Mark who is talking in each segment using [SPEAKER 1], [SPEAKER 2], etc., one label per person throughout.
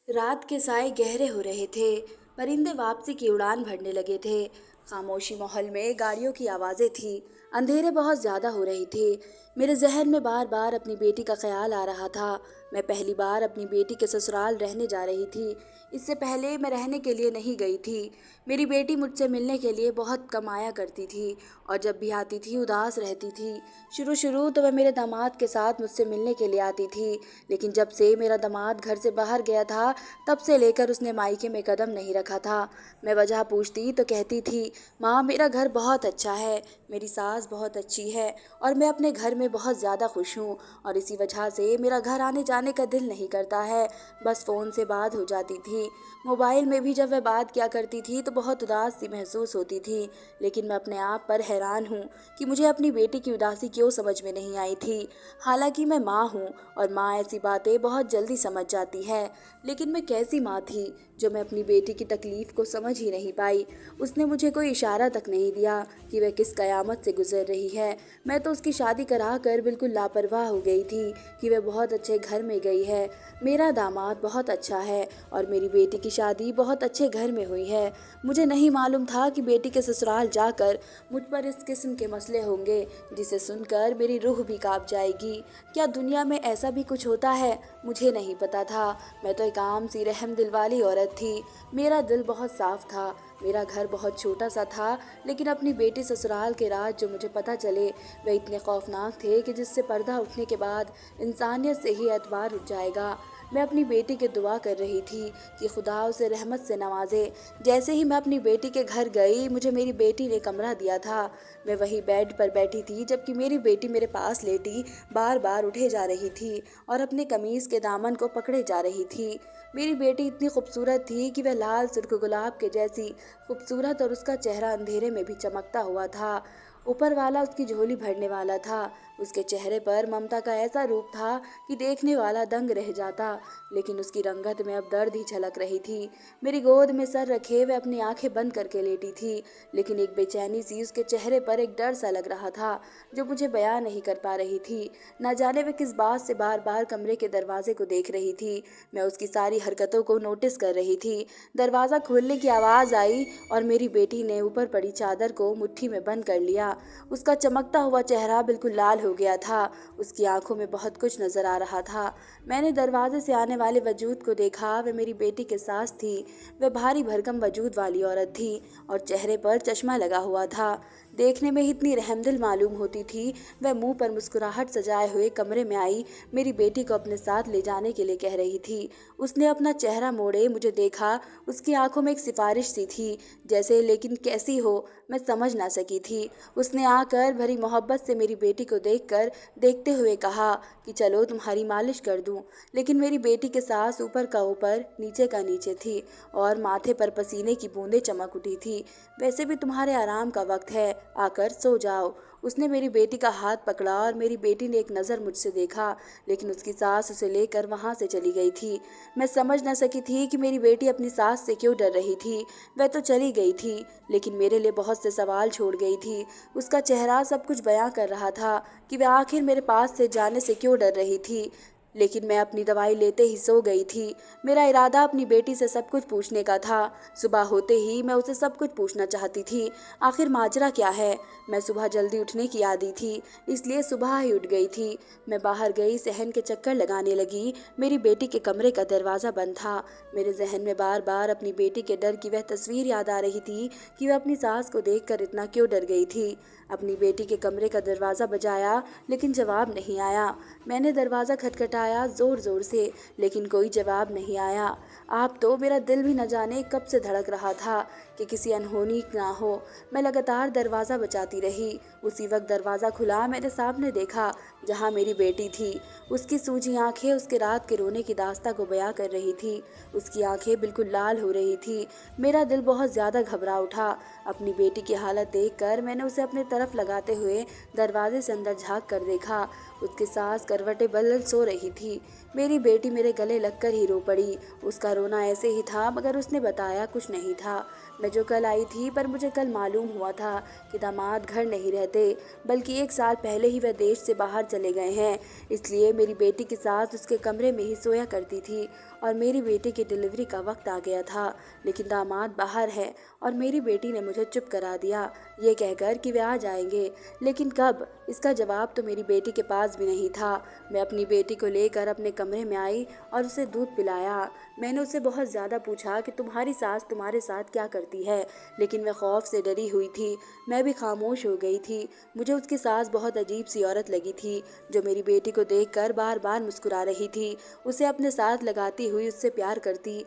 [SPEAKER 1] रात के साए गहरे हो रहे थे। परिंदे वापसी की उड़ान भरने लगे थे। खामोशी माहौल में गाड़ियों की आवाजें थी। अंधेरे बहुत ज्यादा हो रही थी। मेरे जहन में बार बार अपनी बेटी का ख्याल आ रहा था। मैं पहली बार अपनी बेटी के ससुराल रहने जा रही थी। इससे पहले मैं रहने के लिए नहीं गई थी। मेरी बेटी मुझसे मिलने के लिए बहुत कम आया करती थी और जब भी आती थी उदास रहती थी। शुरू शुरू तो वह मेरे दामाद के साथ मुझसे मिलने के लिए आती थी, लेकिन जब से मेरा दामाद घर से बाहर गया था तब से लेकर उसने मायके में कदम नहीं रखा था। मैं वजह पूछती तो कहती थी, माँ मेरा घर बहुत अच्छा है, मेरी सास बहुत अच्छी है और मैं अपने घर में बहुत ज़्यादा खुश हूँ और इसी वजह से मेरा घर आने जाने का दिल नहीं करता है। बस फ़ोन से बात हो जाती थी। मोबाइल में भी जब वह बात किया करती थी तो बहुत उदास सी महसूस होती थी, लेकिन मैं अपने आप पर हैरान हूँ कि मुझे अपनी बेटी की उदासी क्यों समझ में नहीं आई थी। हालांकि मैं माँ हूँ और माँ ऐसी बातें बहुत जल्दी समझ जाती है, लेकिन मैं कैसी माँ थी जो मैं अपनी बेटी की तकलीफ को समझ ही नहीं पाई। उसने मुझे कोई इशारा तक नहीं दिया कि वह किस कयामत से गुजर रही है। मैं तो उसकी शादी करा कर बिल्कुल लापरवाह हो गई थी कि वह बहुत अच्छे घर में गई है। मेरा दामाद बहुत अच्छा है और मेरी बेटी की शादी बहुत अच्छे घर में हुई है। मुझे नहीं मालूम था कि बेटी के ससुराल जाकर मुझ पर इस किस्म के मसले होंगे जिसे सुनकर मेरी रूह भी कांप जाएगी। क्या दुनिया में ऐसा भी कुछ होता है? मुझे नहीं पता था। मैं तो एक आम सी रहम दिल वाली औरत थी। मेरा दिल बहुत साफ था। मेरा घर बहुत छोटा सा था, लेकिन अपनी बेटी ससुराल के राज जो मुझे पता चले वे इतने खौफनाक थे कि जिससे पर्दा उठने के बाद इंसानियत से ही एतबार उठ जाएगा। मैं अपनी बेटी की दुआ कर रही थी कि खुदा उसे रहमत से नवाजे। जैसे ही मैं अपनी बेटी के घर गई मुझे मेरी बेटी ने कमरा दिया था। मैं वही बेड पर बैठी थी जबकि मेरी बेटी मेरे पास लेटी बार बार उठे जा रही थी और अपने कमीज़ के दामन को पकड़े जा रही थी। मेरी बेटी इतनी खूबसूरत थी कि वह लाल सुर्ख गुलाब के जैसी खूबसूरत और उसका चेहरा अंधेरे में भी चमकता हुआ था। ऊपर वाला उसकी झोली भरने वाला था। उसके चेहरे पर ममता का ऐसा रूप था कि देखने वाला दंग रह जाता, लेकिन उसकी रंगत में अब दर्द ही झलक रही थी। मेरी गोद में सर रखे वह अपनी आंखें बंद करके लेटी थी, लेकिन एक बेचैनी सी उसके चेहरे पर एक डर सा लग रहा था जो मुझे बयां नहीं कर पा रही थी। न जाने वह किस बात से बार बार कमरे के दरवाजे को देख रही थी। मैं उसकी सारी हरकतों को नोटिस कर रही थी। दरवाज़ा खोलने की आवाज़ आई और मेरी बेटी ने ऊपर पड़ी चादर को मुट्ठी में बंद कर लिया। उसका चमकता हुआ चेहरा बिल्कुल लाल हो गया था। उसकी आंखों में बहुत कुछ नजर आ रहा था। मैंने दरवाजे से आने वाले वजूद को देखा। वह मेरी बेटी के सास थी। वह भारी भरकम वजूद वाली औरत थी और चेहरे पर चश्मा लगा हुआ था। देखने में इतनी रहमदिल मालूम होती थी। वह मुंह पर मुस्कुराहट सजाए हुए कमरे में आई, मेरी बेटी को अपने साथ ले जाने के लिए कह रही थी। उसने अपना चेहरा मोड़े मुझे देखा। उसकी आंखों में एक सिफारिश सी थी जैसे, लेकिन कैसी हो मैं समझ ना सकी थी। उसने आकर भरी मोहब्बत से मेरी बेटी को देखते हुए कहा कि चलो तुम्हारी मालिश कर दूं। लेकिन मेरी बेटी के सांस ऊपर का ऊपर नीचे का नीचे थी और माथे पर पसीने की बूंदें चमक उठी थी। वैसे भी तुम्हारे आराम का वक्त है, आकर सो जाओ। उसने मेरी बेटी का हाथ पकड़ा और मेरी बेटी ने एक नज़र मुझसे देखा, लेकिन उसकी सास उसे लेकर वहां से चली गई थी। मैं समझ न सकी थी कि मेरी बेटी अपनी सास से क्यों डर रही थी। वह तो चली गई थी, लेकिन मेरे लिए बहुत से सवाल छोड़ गई थी। उसका चेहरा सब कुछ बयां कर रहा था कि वह आखिर मेरे पास से जाने से क्यों डर रही थी। लेकिन मैं अपनी दवाई लेते ही सो गई थी। मेरा इरादा अपनी बेटी से सब कुछ पूछने का था। सुबह होते ही मैं उसे सब कुछ पूछना चाहती थी। आखिर माजरा क्या है? मैं सुबह जल्दी उठने की आदी थी, इसलिए सुबह ही उठ गई थी। मैं बाहर गई, सहन के चक्कर लगाने लगी। मेरी बेटी के कमरे का दरवाज़ा बंद था। मेरे जहन में बार बार अपनी बेटी के डर की वह तस्वीर याद आ रही थी कि वह अपनी सास को देखकर इतना क्यों डर गई थी। अपनी बेटी के कमरे का दरवाज़ा बजाया, लेकिन जवाब नहीं आया। मैंने दरवाज़ा खटखटाया ज़ोर ज़ोर से, लेकिन कोई जवाब नहीं आया। आप तो मेरा दिल भी न जाने कब से धड़क रहा था कि किसी अनहोनी ना हो। मैं लगातार दरवाज़ा बजाती रही। उसी वक्त दरवाज़ा खुला। मैंने सामने देखा जहाँ मेरी बेटी थी। उसकी सूजी आंखें उसके रात के रोने की दास्तां को बयां कर रही थी। उसकी आंखें बिल्कुल लाल हो रही थी। मेरा दिल बहुत ज़्यादा घबरा उठा। अपनी बेटी की हालत देखकर मैंने उसे अपने तरफ लगाते हुए दरवाजे से अंदर झांक कर देखा। उसकी सास करवटें बदल सो रही थी। मेरी बेटी मेरे गले लगकर ही रो पड़ी। उसका रोना ऐसे ही था, मगर उसने बताया कुछ नहीं था। मैं जो कल आई थी, पर मुझे कल मालूम हुआ था कि दामाद घर नहीं रहते, बल्कि 1 साल पहले ही वह देश से बाहर चले गए हैं। इसलिए मेरी बेटी की सास उसके कमरे में ही सोया करती थी और मेरी बेटी की डिलीवरी का वक्त आ गया था। लेकिन दामाद बाहर है और मेरी बेटी ने मुझे चुप करा दिया, ये कहकर कि वे आ जाएंगे। लेकिन कब, इसका जवाब तो मेरी बेटी के पास भी नहीं था। मैं अपनी बेटी को लेकर अपने कमरे में आई और उसे दूध पिलाया। मैंने उससे बहुत ज़्यादा पूछा कि तुम्हारी सास तुम्हारे साथ क्या करती है, लेकिन वह खौफ से डरी हुई थी। मैं भी खामोश हो गई थी। मुझे उसकी सास बहुत अजीब सी औरत लगी थी, जो मेरी बेटी को देखकर बार बार मुस्कुरा रही थी, उसे अपने साथ लगाती हुई उससे प्यार करती।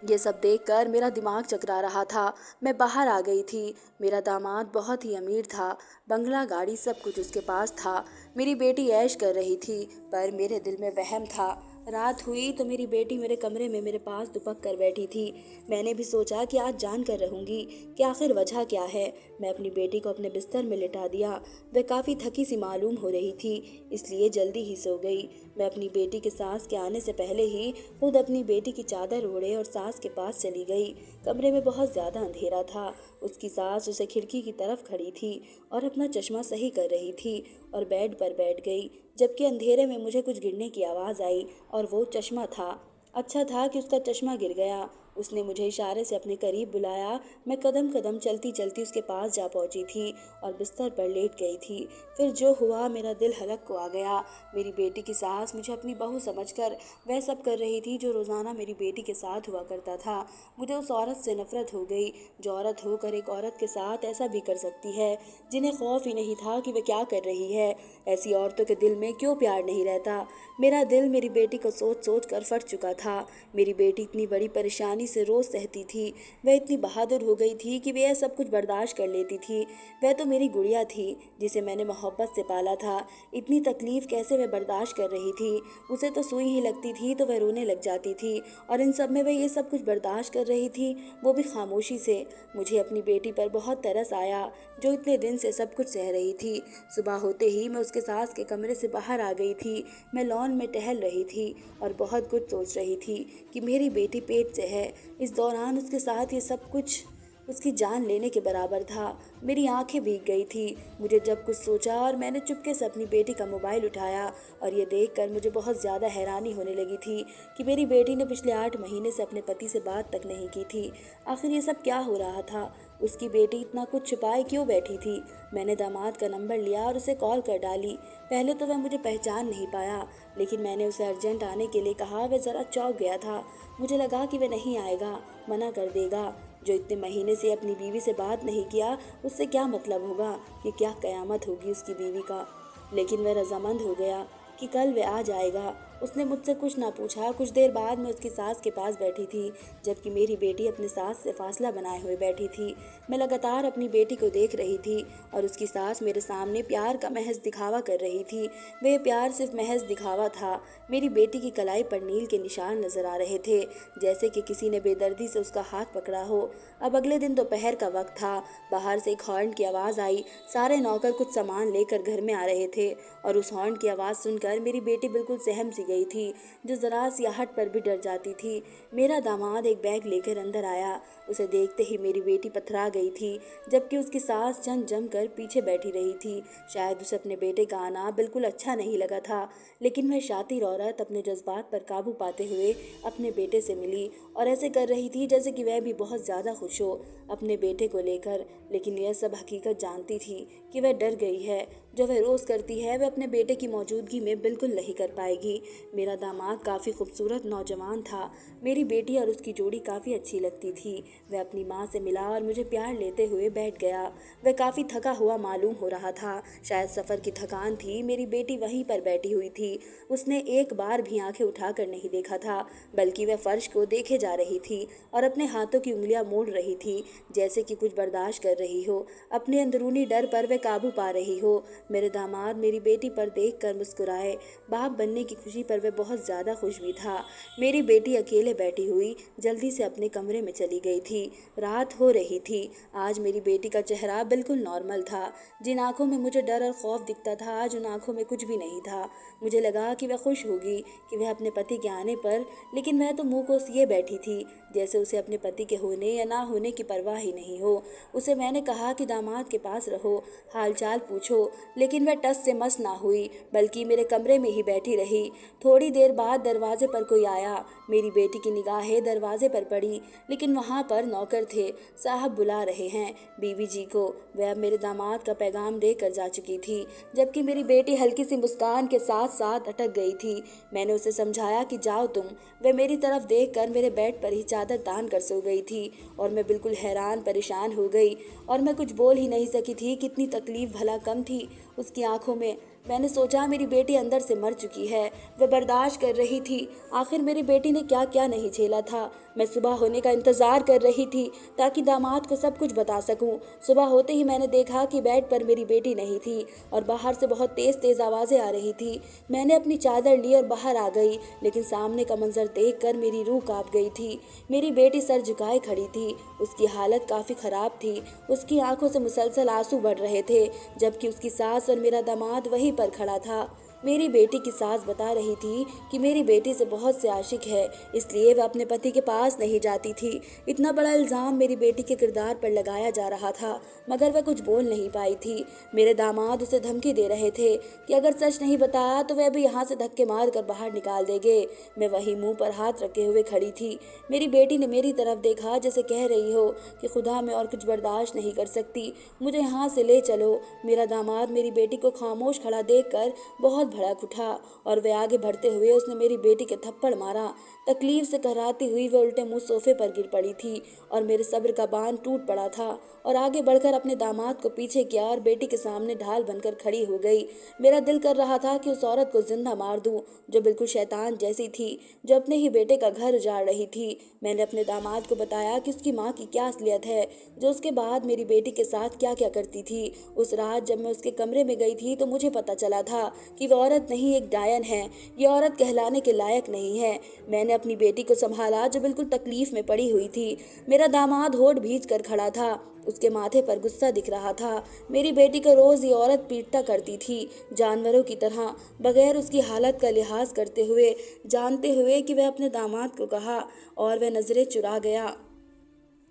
[SPEAKER 1] ये सब देखकर मेरा दिमाग चकरा रहा था। मैं बाहर आ गई थी। मेरा दामाद बहुत ही अमीर था, बंगला, गाड़ी, सब कुछ उसके पास था। मेरी बेटी ऐश कर रही थी, पर मेरे दिल में वहम था। रात हुई तो मेरी बेटी मेरे कमरे में मेरे पास दुपक कर बैठी थी। मैंने भी सोचा कि आज जान कर रहूंगी कि आखिर वजह क्या है। मैं अपनी बेटी को अपने बिस्तर में लिटा दिया। वह काफ़ी थकी सी मालूम हो रही थी, इसलिए जल्दी ही सो गई। मैं अपनी बेटी के सास के आने से पहले ही खुद अपनी बेटी की चादर ओढ़े और सास के पास चली गई। कमरे में बहुत ज़्यादा अंधेरा था। उसकी सास उसे खिड़की की तरफ खड़ी थी और अपना चश्मा सही कर रही थी और बेड पर बैठ गई, जबकि अंधेरे में मुझे कुछ गिरने की आवाज़ आई और वो चश्मा था। अच्छा था कि उसका चश्मा गिर गया। उसने मुझे इशारे से अपने करीब बुलाया। मैं कदम कदम चलती चलती उसके पास जा पहुंची थी और बिस्तर पर लेट गई थी। फिर जो हुआ, मेरा दिल हलक को आ गया। मेरी बेटी की सास मुझे अपनी बहू समझकर वह सब कर रही थी जो रोज़ाना मेरी बेटी के साथ हुआ करता था। मुझे उस औरत से नफरत हो गई, जो औरत होकर एक औरत के साथ ऐसा भी कर सकती है, जिन्हें खौफ ही नहीं था कि वह क्या कर रही है। ऐसी औरतों के दिल में क्यों प्यार नहीं रहता। मेरा दिल मेरी बेटी को सोच सोच कर फट चुका था। मेरी बेटी इतनी बड़ी परेशानी से रोज़ सहती थी। वह इतनी बहादुर हो गई थी कि वह सब कुछ बर्दाश्त कर लेती थी। वह तो मेरी गुड़िया थी, जिसे मैंने मोहब्बत से पाला था। इतनी तकलीफ़ कैसे वह बर्दाश्त कर रही थी। उसे तो सुई ही लगती थी तो वह रोने लग जाती थी, और इन सब में वह ये सब कुछ बर्दाश्त कर रही थी, वो भी खामोशी से। मुझे अपनी बेटी पर बहुत तरस आया, जो इतने दिन से सब कुछ सह रही थी। सुबह होते ही मैं उसके सास के कमरे से बाहर आ गई थी। मैं लॉन में टहल रही थी और बहुत कुछ सोच रही थी कि मेरी बेटी पेट से है। इस दौरान उसके साथ ये सब कुछ उसकी जान लेने के बराबर था। मेरी आंखें भीग गई थी। मुझे जब कुछ सोचा और मैंने चुपके से अपनी बेटी का मोबाइल उठाया, और ये देखकर मुझे बहुत ज़्यादा हैरानी होने लगी थी कि मेरी बेटी ने पिछले 8 महीने से अपने पति से बात तक नहीं की थी। आखिर ये सब क्या हो रहा था। उसकी बेटी इतना कुछ छुपाए क्यों बैठी थी। मैंने दामाद का नंबर लिया और उसे कॉल कर डाली। पहले तो वह मुझे पहचान नहीं पाया, लेकिन मैंने उसे अर्जेंट आने के लिए कहा। वह ज़रा चौंक गया था। मुझे लगा कि वह नहीं आएगा, मना कर देगा। जो इतने महीने से अपनी बीवी से बात नहीं किया, उससे क्या मतलब होगा कि क्या क़यामत होगी उसकी बीवी का। लेकिन वह रजामंद हो गया कि कल वह आ जाएगा। उसने मुझसे कुछ ना पूछा। कुछ देर बाद मैं उसकी सास के पास बैठी थी, जबकि मेरी बेटी अपनी सास से फासला बनाए हुए बैठी थी। मैं लगातार अपनी बेटी को देख रही थी और उसकी सास मेरे सामने प्यार का महज दिखावा कर रही थी। वह प्यार सिर्फ महज दिखावा था। मेरी बेटी की कलाई पर नील के निशान नजर आ रहे थे, जैसे कि किसी ने बेदर्दी से उसका हाथ पकड़ा हो। अब अगले दिन दोपहर का वक्त था। बाहर से एक हॉर्न की आवाज़ आई। सारे नौकर कुछ सामान लेकर घर में आ रहे थे, और उस हॉर्न की आवाज़ सुनकर मेरी बेटी बिल्कुल सहम सी गई थी, जो ज़रा सी आहट पर भी डर जाती थी। मेरा दामाद एक बैग लेकर अंदर आया। उसे देखते ही मेरी बेटी पथरा गई थी, जबकि उसकी सास जम कर पीछे बैठी रही थी। शायद उसे अपने बेटे का आना बिल्कुल अच्छा नहीं लगा था, लेकिन वह शातिर औरत अपने जज्बात पर काबू पाते हुए अपने बेटे से मिली और ऐसे कर रही थी जैसे कि वह भी बहुत ज़्यादा खुश हो अपने बेटे को लेकर। लेकिन यह सब हकीकत जानती थी कि वह डर गई है। जो वह रोज़ करती है, वह अपने बेटे की मौजूदगी में बिल्कुल नहीं कर पाएगी। मेरा दामाद काफ़ी खूबसूरत नौजवान था। मेरी बेटी और उसकी जोड़ी काफ़ी अच्छी लगती थी। वह अपनी माँ से मिला और मुझे प्यार लेते हुए बैठ गया। वह काफ़ी थका हुआ मालूम हो रहा था, शायद सफ़र की थकान थी। मेरी बेटी वहीं पर बैठी हुई थी। उसने एक बार भी आंखें उठाकर नहीं देखा था, बल्कि वह फर्श को देखे जा रही थी और अपने हाथों की उंगलियां मोड़ रही थी, जैसे कि कुछ बर्दाश्त कर रही हो। अपने अंदरूनी डर पर वह काबू पा रही हो। मेरे दामाद मेरी बेटी पर देखकर मुस्कुराए। बाप बनने की खुशी पर वह बहुत ज़्यादा खुश भी था। मेरी बेटी अकेले बैठी हुई जल्दी से अपने कमरे में चली गई थी। रात हो रही थी। आज मेरी बेटी का चेहरा बिल्कुल नॉर्मल था। जिन आंखों में मुझे डर और खौफ दिखता था, आज उन आंखों में कुछ भी नहीं था। मुझे लगा कि वह खुश होगी कि वह अपने पति के आने पर, लेकिन वह तो मुंह कोसिए बैठी थी, जैसे उसे अपने पति के होने या ना होने की परवाह ही नहीं हो। उसे मैंने कहा कि दामाद के पास रहो, हालचाल पूछो, लेकिन वह टस से मस ना हुई, बल्कि मेरे कमरे में ही बैठी रही। थोड़ी देर बाद दरवाजे पर कोई आया। मेरी बेटी की निगाहें दरवाजे पर पड़ी, लेकिन वहाँ पर नौकर थे। साहब बुला रहे हैं बीवी जी को। वह अब मेरे दामाद का पैगाम देकर जा चुकी थी, जबकि मेरी बेटी हल्की सी मुस्कान के साथ साथ अटक गई थी। मैंने उसे समझाया कि जाओ तुम। वह मेरी तरफ देखकर मेरे बेड पर ही चादर तान कर सो गई थी और मैं बिल्कुल हैरान परेशान हो गई और मैं कुछ बोल ही नहीं सकी थी। कितनी तकलीफ भला कम थी उसकी आंखों में। मैंने सोचा मेरी बेटी अंदर से मर चुकी है, वह बर्दाश्त कर रही थी। आखिर मेरी बेटी ने क्या क्या नहीं झेला था। मैं सुबह होने का इंतज़ार कर रही थी ताकि दामाद को सब कुछ बता सकूं। सुबह होते ही मैंने देखा कि बेड पर मेरी बेटी नहीं थी और बाहर से बहुत तेज़ तेज़ आवाज़ें आ रही थी। मैंने अपनी चादर ली और बाहर आ गई, लेकिन सामने का मंजर देखकर मेरी रूह कांप गई थी। मेरी बेटी सर झुकाए खड़ी थी, उसकी हालत काफ़ी ख़राब थी। उसकी आंखों से मुसलसल आंसू बढ़ रहे थे, जबकि उसकी सास और मेरा दामाद वहीं पर खड़ा था। मेरी बेटी की सास बता रही थी कि मेरी बेटी से बहुत से आशिक है, इसलिए वह अपने पति के पास नहीं जाती थी। इतना बड़ा इल्ज़ाम मेरी बेटी के किरदार पर लगाया जा रहा था, मगर वह कुछ बोल नहीं पाई थी। मेरे दामाद उसे धमकी दे रहे थे कि अगर सच नहीं बताया तो वह भी यहाँ से धक्के मार कर बाहर निकाल देंगे। मैं वहीं मुंह पर हाथ रखे हुए खड़ी थी। मेरी बेटी ने मेरी तरफ देखा जैसे कह रही हो कि खुदा मैं और कुछ बर्दाश्त नहीं कर सकती, मुझे यहाँ से ले चलो। मेरा दामाद मेरी बेटी को खामोश खड़ा देखकर बहुत भड़क उठा और वह आगे बढ़ते हुए उसने मेरी बेटी के थप्पड़ मारा। तकलीफ से कराहती हुई वह उल्टे मुंह सोफे पर गिर पड़ी थी और मेरे सब्र का बांध टूट पड़ा था और आगे बढ़कर अपने दामाद को पीछे किया और बेटी के सामने ढाल बनकर खड़ी हो गई। मेरा दिल कर रहा था कि उस औरत को जिंदा मार दूं जो बिल्कुल शैतान जैसी थी, जो अपने ही बेटे का घर उजाड़ रही थी। मैंने अपने दामाद को बताया कि उसकी माँ की क्या असलियत है, जो उसके बाद मेरी बेटी के साथ क्या क्या करती थी। उस रात जब मैं उसके कमरे में गई थी तो मुझे पता चला था कि वह औरत नहीं एक डायन है। ये औरत कहलाने के लायक नहीं है। मैंने अपनी बेटी को संभाला जो बिल्कुल तकलीफ में पड़ी हुई थी। मेरा दामाद होठ भींच कर खड़ा था, उसके माथे पर गुस्सा दिख रहा था। मेरी बेटी को रोज ये औरत पीटता करती थी, जानवरों की तरह, बगैर उसकी हालत का लिहाज करते हुए, जानते हुए कि वह अपने दामाद को कहा, और वह नजरें चुरा गया।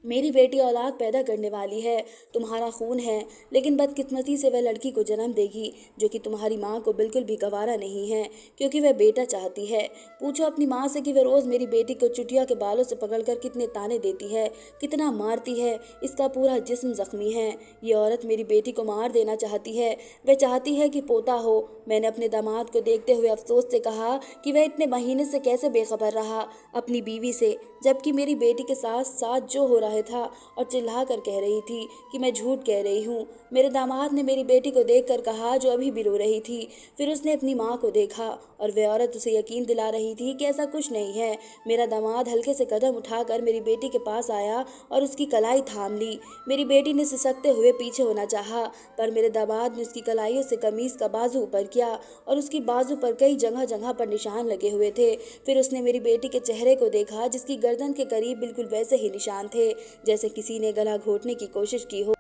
[SPEAKER 1] मेरी बेटी औलाद पैदा करने वाली है, तुम्हारा खून है, लेकिन बदकिस्मती से वह लड़की को जन्म देगी जो कि तुम्हारी माँ को बिल्कुल भी गवारा नहीं है, क्योंकि वह बेटा चाहती है। पूछो अपनी माँ से कि वह रोज़ मेरी बेटी को चुटिया के बालों से पकड़कर कितने ताने देती है, कितना मारती है। इसका पूरा जिस्म जख्मी है। ये औरत मेरी बेटी को मार देना चाहती है। वह चाहती है कि पोता हो। मैंने अपने दामाद को देखते हुए अफसोस से कहा कि वह इतने महीने से कैसे बेखबर रहा अपनी बीवी से, जबकि मेरी बेटी के साथ साथ जो हो रहा था, और चिल्ला कर कह रही थी कि मैं झूठ कह रही हूँ। मेरे दामाद ने मेरी बेटी को देखकर कहा जो अभी भी रो रही थी। फिर उसने अपनी माँ को देखा और वह औरत उसे यकीन दिला रही थी कि ऐसा कुछ नहीं है। मेरा दामाद हल्के से कदम उठाकर मेरी बेटी के पास आया और उसकी कलाई थाम ली। मेरी बेटी ने सिसकते हुए पीछे होना चाहा, पर मेरे दामाद ने उसकी कलाइयों से कमीज का बाजू ऊपर किया और उसकी बाजू पर कई जगह जगह पर निशान लगे हुए थे। फिर उसने मेरी बेटी के चेहरे को देखा, जिसकी गर्दन के करीब बिल्कुल वैसे ही निशान थे जैसे किसी ने गला घोटने की कोशिश की हो।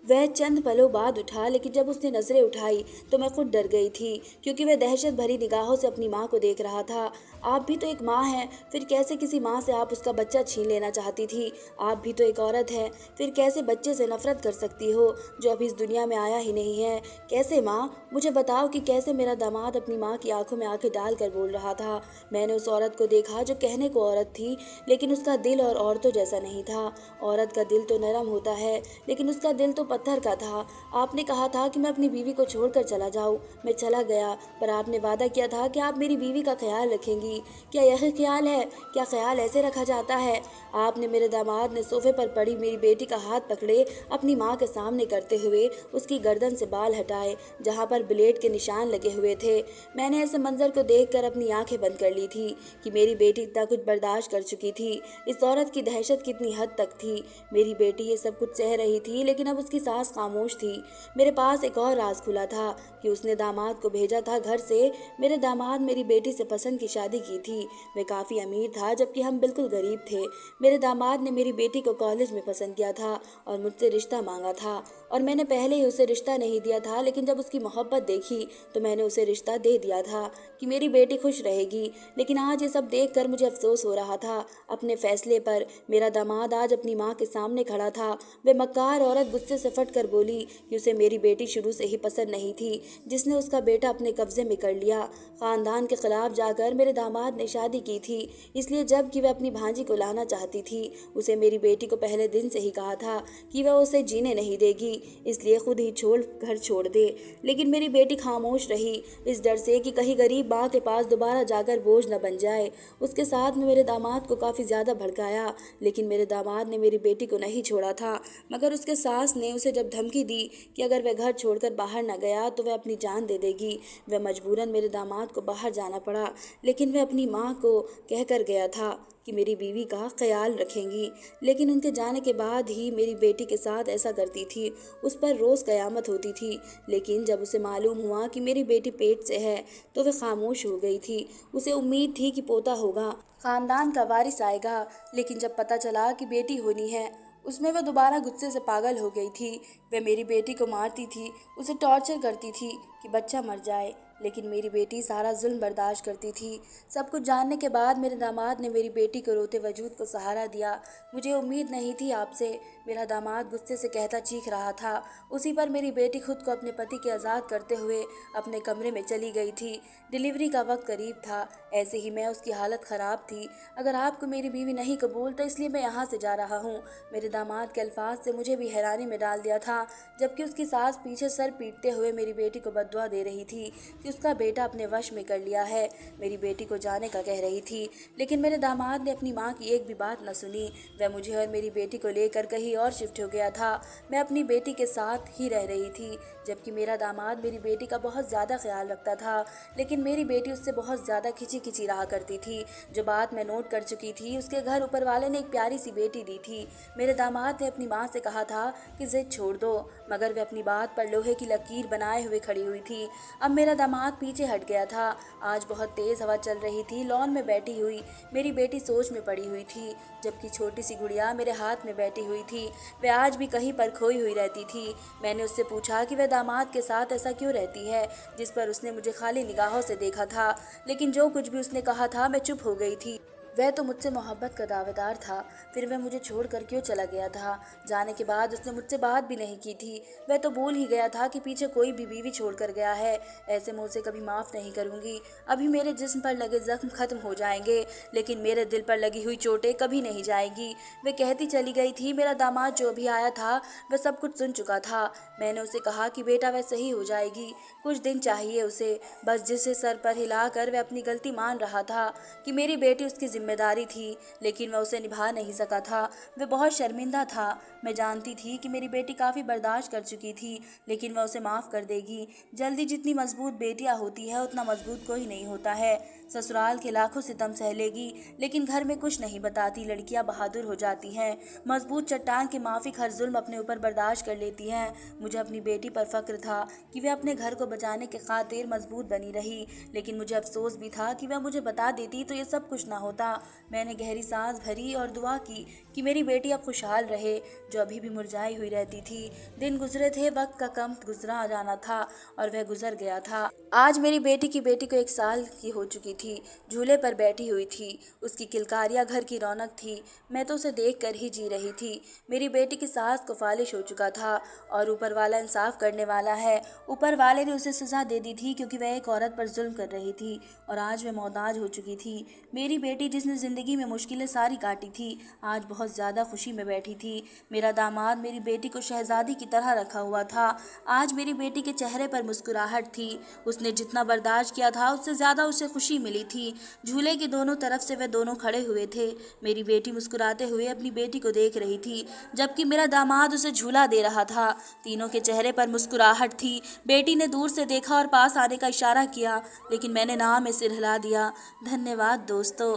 [SPEAKER 1] वह चंद पलों बाद उठा, लेकिन जब उसने नजरें उठाई तो मैं खुद डर गई थी, क्योंकि वह दहशत भरी निगाहों से अपनी माँ को देख रहा था। आप भी तो एक माँ हैं, फिर कैसे किसी माँ से आप उसका बच्चा छीन लेना चाहती थी? आप भी तो एक औरत हैं, फिर कैसे बच्चे से नफरत कर सकती हो जो अभी इस दुनिया में आया ही नहीं है? कैसे माँ? मुझे बताओ कि कैसे? मेरा दामाद अपनी माँ की आंखों में आंखें डाल कर बोल रहा था। मैंने उस औरत को देखा जो कहने को औरत थी, लेकिन उसका दिल और औरतों जैसा नहीं था। औरत का दिल तो नरम होता है, लेकिन उसका दिल तो पत्थर का था। आपने कहा था कि मैं अपनी बीवी को छोड़कर चला जाऊं। मैं चला गया, पर आपने वादा किया था कि आप मेरी बीवी का ख्याल रखेंगी। क्या यह ख्याल है? क्या ख्याल ऐसे रखा जाता है? आपने मेरे दामाद ने सोफे पर पड़ी मेरी बेटी का हाथ पकड़े अपनी माँ के सामने करते हुए उसकी गर्दन से बाल हटाए जहाँ पर ब्लेड के निशान लगे हुए थे। मैंने ऐसे मंजर को देखकर अपनी आंखें बंद कर ली थी कि मेरी बेटी इतना कुछ बर्दाश्त कर चुकी थी। इस औरत की दहशत कितनी हद तक थी। मेरी बेटी ये सब कुछ सह रही थी, लेकिन अब उसकी सास खामोश थी। मेरे पास एक और राज खुला था कि उसने दामाद को भेजा था घर से। मेरे दामाद मेरी बेटी से पसंद की शादी की थी। वह काफ़ी अमीर था, जबकि हम बिल्कुल गरीब थे। मेरे दामाद ने मेरी बेटी को कॉलेज में पसंद किया था और मुझसे रिश्ता मांगा था, और मैंने पहले ही उसे रिश्ता नहीं दिया था, लेकिन जब उसकी मोहब्बत देखी तो मैंने उसे रिश्ता दे दिया था कि मेरी बेटी खुश रहेगी। लेकिन आज ये सब देखकर मुझे अफसोस हो रहा था अपने फैसले पर। मेरा दामाद आज अपनी माँ के सामने खड़ा था। वह मक्कार औरत गुस्से से फट कर बोली कि उसे मेरी बेटी शुरू से ही पसंद नहीं थी, जिसने उसका बेटा अपने कब्जे में कर लिया। खानदान के खिलाफ जाकर मेरे दामाद ने शादी की थी, इसलिए जब कि वह अपनी भांजी को लाना चाहती थी, उसे मेरी बेटी को पहले दिन से ही कहा था कि वह उसे जीने नहीं देगी, इसलिए खुद ही घर छोड़ दे। लेकिन मेरी बेटी खामोश रही, इस डर से कि कहीं गरीब माँ के पास दोबारा जाकर बोझ न बन जाए। उसके साथ में मेरे दामाद को काफ़ी ज़्यादा भड़काया, लेकिन मेरे दामाद ने मेरी बेटी को नहीं छोड़ा था, मगर उसके सास ने उसे जब धमकी दी कि अगर वह घर छोड़कर बाहर न गया तो वह अपनी जान दे देगी, वह मजबूरन मेरे दामाद को बाहर जाना पड़ा। लेकिन वह अपनी माँ को कहकर गया था कि मेरी बीवी का ख्याल रखेंगी, लेकिन उनके जाने के बाद ही मेरी बेटी के साथ ऐसा करती थी। उस पर रोज़ क़यामत होती थी। लेकिन जब उसे मालूम हुआ कि मेरी बेटी पेट से है तो वह खामोश हो गई थी। उसे उम्मीद थी कि पोता होगा, खानदान का वारिस आएगा, लेकिन जब पता चला कि बेटी होनी है, उसमें वह दोबारा गुस्से से पागल हो गई थी। वह मेरी बेटी को मारती थी, उसे टॉर्चर करती थी कि बच्चा मर जाए, लेकिन मेरी बेटी सारा जुल्म बर्दाश्त करती थी। सब कुछ जानने के बाद मेरे दामाद ने मेरी बेटी को रोते वजूद को सहारा दिया। मुझे उम्मीद नहीं थी आपसे, मेरा दामाद गुस्से से कहता चीख रहा था। उसी पर मेरी बेटी खुद को अपने पति के आज़ाद करते हुए अपने कमरे में चली गई थी। डिलीवरी का वक्त करीब था, ऐसे ही मैं उसकी हालत ख़राब थी। अगर आपको मेरी बीवी नहीं कबूल तो इसलिए मैं यहाँ से जा रहा हूँ। मेरे दामाद के अल्फाज से मुझे भी हैरानी में डाल दिया था, जबकि उसकी सास पीछे सर पीटते हुए मेरी बेटी को बद्दुआ दे रही थी कि उसका बेटा अपने वश में कर लिया है। मेरी बेटी को जाने का कह रही थी, लेकिन मेरे दामाद ने अपनी माँ की एक भी बात न सुनी। वह मुझे और मेरी बेटी को लेकर कहीं और शिफ्ट हो गया था। मैं अपनी बेटी के साथ ही रह रही थी, जबकि मेरा दामाद मेरी बेटी का बहुत ज़्यादा ख्याल रखता था, लेकिन मेरी बेटी उससे बहुत ज़्यादा खिंची खिंची रहा करती थी। जो बात मैं नोट कर चुकी थी, उसके घर ऊपर वाले ने एक प्यारी सी बेटी दी थी। मेरे दामाद ने अपनी माँ से कहा था कि जिद छोड़ दो, मगर वह अपनी बात पर लोहे की लकीर बनाए हुए खड़ी हुई थी। अब मेरा दामाद पीछे हट गया था। आज बहुत तेज़ हवा चल रही थी। लॉन में बैठी हुई मेरी बेटी सोच में पड़ी हुई थी, जबकि छोटी सी गुड़िया मेरे हाथ में बैठी हुई थी। वह आज भी कहीं पर खोई हुई रहती थी। मैंने उससे पूछा कि वह दामाद के साथ ऐसा क्यों रहती है, जिस पर उसने मुझे खाली निगाहों से देखा था। लेकिन जो कुछ भी उसने कहा था मैं चुप हो गई थी। वह तो मुझसे मोहब्बत का दावेदार था, फिर वह मुझे छोड़कर क्यों चला गया था। जाने के बाद उसने मुझसे बात भी नहीं की थी। वह तो भूल ही गया था कि पीछे कोई भी बीवी छोड़कर गया है। ऐसे मैं उसे कभी माफ़ नहीं करूँगी। अभी मेरे जिस्म पर लगे ज़ख्म ख़त्म हो जाएंगे, लेकिन मेरे दिल पर लगी हुई चोटें कभी नहीं जाएंगी। वह कहती चली गई थी। मेरा दामाद जो भी आया था वह सब कुछ सुन चुका था। मैंने उसे कहा कि बेटा वह सही हो जाएगी, कुछ दिन चाहिए उसे, बस जिसे सर पर हिलाकर वह अपनी गलती मान रहा था कि मेरी बेटी उसकी जिम्मेदारी थी, लेकिन वह उसे निभा नहीं सका था। वह बहुत शर्मिंदा था। मैं जानती थी कि मेरी बेटी काफ़ी बर्दाश्त कर चुकी थी, लेकिन वह उसे माफ़ कर देगी जल्दी। जितनी मजबूत बेटियां होती है उतना मजबूत कोई नहीं होता है। ससुराल के लाखों सितम सह लेगी, लेकिन घर में कुछ नहीं बताती। लड़कियां बहादुर हो जाती हैं, मजबूत चट्टान के माफिक हर जुल्म अपने ऊपर बर्दाश्त कर लेती हैं। मुझे अपनी बेटी पर फक्र था कि वह अपने घर को बचाने के खातिर मजबूत बनी रही, लेकिन मुझे अफसोस भी था कि वह मुझे बता देती तो ये सब कुछ ना होता। मैंने गहरी सांस भरी और दुआ की कि मेरी बेटी अब खुशहाल रहे, जो अभी भी मुरझाई हुई रहती थी। दिन गुजरे थे, वक्त का कम गुजरा जाना था और वह गुजर गया था। आज मेरी बेटी की बेटी को 1 साल की हो चुकी थी। झूले पर बैठी हुई थी, उसकी किलकारियाँ घर की रौनक थी। मैं तो उसे देख कर ही जी रही थी। मेरी बेटी की सास को फालिश हो चुका था और ऊपर वाला इंसाफ करने वाला है। ऊपर वाले ने उसे सजा दे दी थी क्योंकि वह एक औरत पर जुल्म कर रही थी और आज वह मोहताज हो चुकी थी। मेरी बेटी जिसने ज़िंदगी में मुश्किलें सारी काटी थी, आज बहुत ज़्यादा खुशी में बैठी थी। मेरा दामाद मेरी बेटी को शहजादी की तरह रखा हुआ था। आज मेरी बेटी के चेहरे पर मुस्कुराहट थी। उसने जितना बर्दाश्त किया था उससे ज़्यादा उसे खुशी मिली थी। झूले की दोनों तरफ से वे दोनों खड़े हुए थे। मेरी बेटी मुस्कुराते हुए अपनी बेटी को देख रही थी, जबकि मेरा दामाद उसे झूला दे रहा था। तीनों के चेहरे पर मुस्कुराहट थी। बेटी ने दूर से देखा और पास आने का इशारा किया, लेकिन मैंने ना में सिर हिला दिया। धन्यवाद दोस्तों।